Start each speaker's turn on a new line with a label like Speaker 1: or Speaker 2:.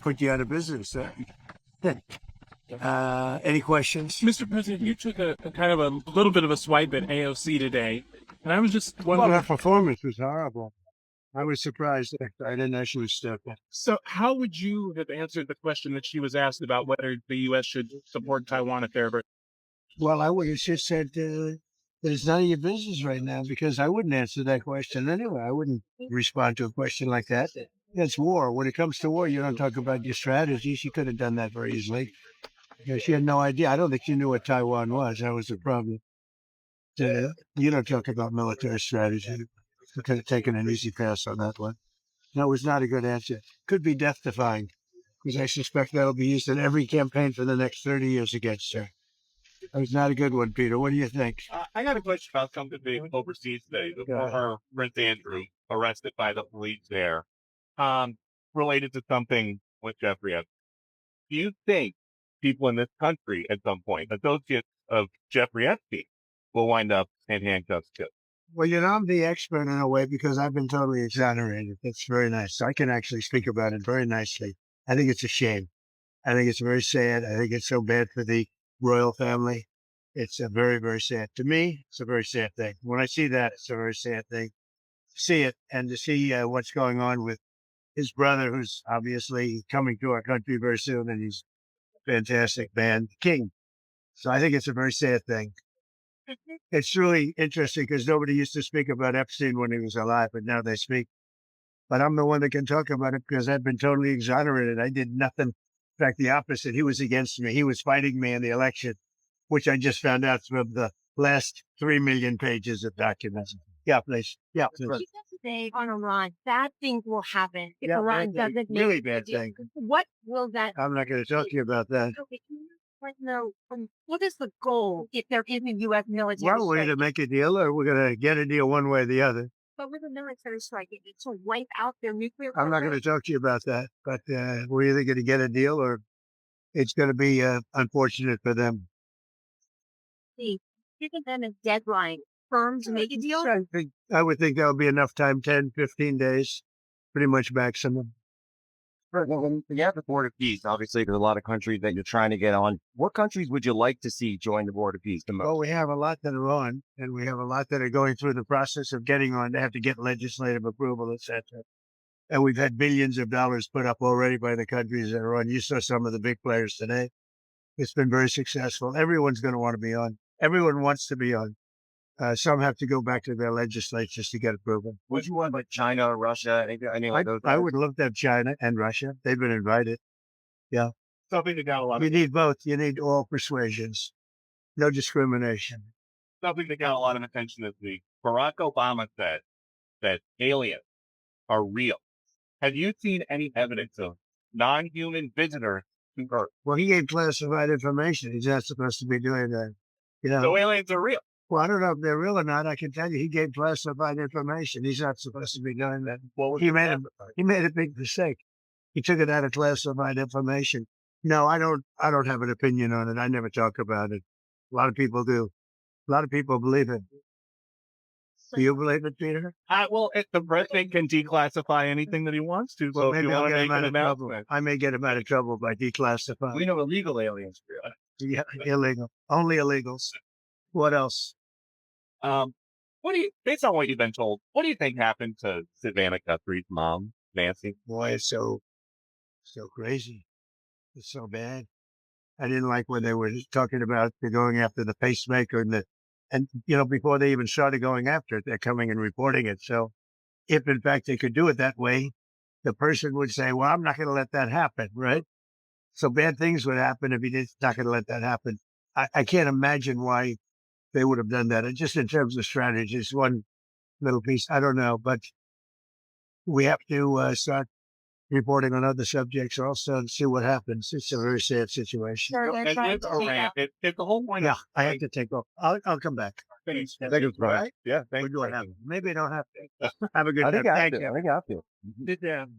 Speaker 1: put you out of business. Any questions?
Speaker 2: Mr. President, you took a kind of a little bit of a swipe at AOC today, and I was just
Speaker 1: Well,
Speaker 2: wondering.
Speaker 1: her performance was horrible. I was surprised. I didn't actually step in.
Speaker 2: So, how would you have answered the question that she was asked about whether the U.S. should support Taiwan if they're ever?
Speaker 1: Well, I would have just said that it's none of your business right now, because I wouldn't answer that question anyway. I wouldn't respond to a question like that. It's war. When it comes to war, you don't talk about your strategy. She could have done that very easily. She had no idea. I don't think she knew what Taiwan was. That was the problem. You don't talk about military strategy. You could have taken an easy pass on that one. No, it was not a good answer. Could be death-defying, because I suspect that'll be used in every campaign for the next 30 years against her. That was not a good one, Peter. What do you think?
Speaker 3: I got a question about something big overseas today. The former Prince Andrew arrested by the police there, related to something with Jeffrey Epstein. Do you think people in this country at some point, associates of Jeffrey Epstein, will wind up in handcuffs too?
Speaker 1: Well, I'm the expert in a way, because I've been totally exonerated. That's very nice. I can actually speak about it very nicely. I think it's a shame. I think it's very sad. I think it's so bad for the royal family. It's a very, very sad. To me, it's a very sad thing. When I see that, it's a very sad thing. See it, and to see what's going on with his brother, who's obviously coming to our country very soon, and he's a fantastic man, King. So I think it's a very sad thing. It's really interesting, because nobody used to speak about Epstein when he was alive, but now they speak. But I'm the one that can talk about it, because I've been totally exonerated. I did nothing. In fact, the opposite. He was against me. He was fighting me in the election, which I just found out from the last 3 million pages of documents. Yeah, please. Yeah, please.
Speaker 4: He does say on Iran, bad things will happen if
Speaker 1: Yeah,
Speaker 4: Iran
Speaker 1: bad thing.
Speaker 4: doesn't
Speaker 1: Really
Speaker 4: make
Speaker 1: bad
Speaker 4: a deal.
Speaker 1: thing.
Speaker 4: What will that?
Speaker 1: I'm not going to talk to you about that.
Speaker 4: Okay, can you let know what is the goal if there is a U.S. military
Speaker 1: Well, we're
Speaker 4: strike?
Speaker 1: going to make a deal, or we're going to get a deal one way or the other.
Speaker 4: But with a military strike, is it to wipe out their nuclear
Speaker 1: I'm not going
Speaker 4: program?
Speaker 1: to talk to you about that. But we're either going to get a deal, or it's going to be unfortunate for them.
Speaker 4: Giving them a deadline, firm to make a deal.
Speaker 1: I would think that would be enough time, 10, 15 days, pretty much maximum.
Speaker 5: Right. Well, when you have the Board of Peace, obviously there's a lot of countries that you're trying to get on. What countries would you like to see join the Board of Peace the most?
Speaker 1: Well, we have a lot that are on, and we have a lot that are going through the process of getting on. They have to get legislative approval, etc. And we've had billions of dollars put up already by the countries that are on. You saw some of the big players today. It's been very successful. Everyone's going to want to be on. Everyone wants to be on. Some have to go back to their legislatures to get approval.
Speaker 5: Would you want like China, Russia, any like those?
Speaker 1: I would look at China and Russia. They've been invited. Yeah.
Speaker 3: Something that got a lot
Speaker 1: You
Speaker 3: of
Speaker 1: need both. You need all persuasions. No discrimination.
Speaker 3: something that got a lot of attention this week. Barack Obama said that aliens are real. Have you seen any evidence of non-human visitors to Earth?
Speaker 1: Well, he gave classified information. He's not supposed to be doing that.
Speaker 3: So aliens are real.
Speaker 1: Well, I don't know if they're real or not. I can tell you, he gave classified information. He's not supposed to be doing that.
Speaker 3: What was
Speaker 1: He
Speaker 3: it
Speaker 1: made
Speaker 3: classified?
Speaker 1: he made a big mistake. He took it out of classified information. No, I don't have an opinion on it. I never talk about it. A lot of people do. A lot of people believe it. Do you believe it, Peter?
Speaker 3: Well, if the president can declassify anything that he wants to,
Speaker 1: Well,
Speaker 3: so if you
Speaker 1: maybe I'll
Speaker 3: want to
Speaker 1: get him
Speaker 3: make
Speaker 1: out
Speaker 3: an
Speaker 1: of trouble.
Speaker 3: announcement.
Speaker 1: I may get him out of trouble by declassifying.
Speaker 5: We know illegal aliens.
Speaker 1: Yeah, illegal. Only illegals. What else?
Speaker 3: What do you, based on what you've been told, what do you think happened to Savannah Guthrie's mom, Nancy?
Speaker 1: Boy, it's so crazy. It's so bad. I didn't like when they were talking about the going after the pacemaker and before they even started going after it, they're coming and reporting it. So if in fact they could do it that way, the person would say, well, I'm not going to let that happen. Right. So bad things would happen if he did not going to let that happen. I can't imagine why they would have done that. And just in terms of strategy, it's one little piece. I don't know, but we have to start reporting on other subjects also and see what happens. It's a very sad situation.
Speaker 4: Sir, they're
Speaker 3: And
Speaker 4: trying
Speaker 3: with
Speaker 4: to take
Speaker 3: Iran,
Speaker 4: out.
Speaker 3: if the whole point
Speaker 1: Yeah,
Speaker 3: of
Speaker 1: I have to take off. I'll come back.
Speaker 3: Thank
Speaker 5: Thank you,
Speaker 1: All right?
Speaker 3: Yeah,
Speaker 1: We're
Speaker 3: thank
Speaker 1: doing
Speaker 3: you.
Speaker 1: that. Maybe I don't have to. Have a good
Speaker 5: I
Speaker 1: time.
Speaker 5: think I have
Speaker 1: Thank
Speaker 5: to.
Speaker 1: you.
Speaker 5: I think I have to.
Speaker 1: Sit down.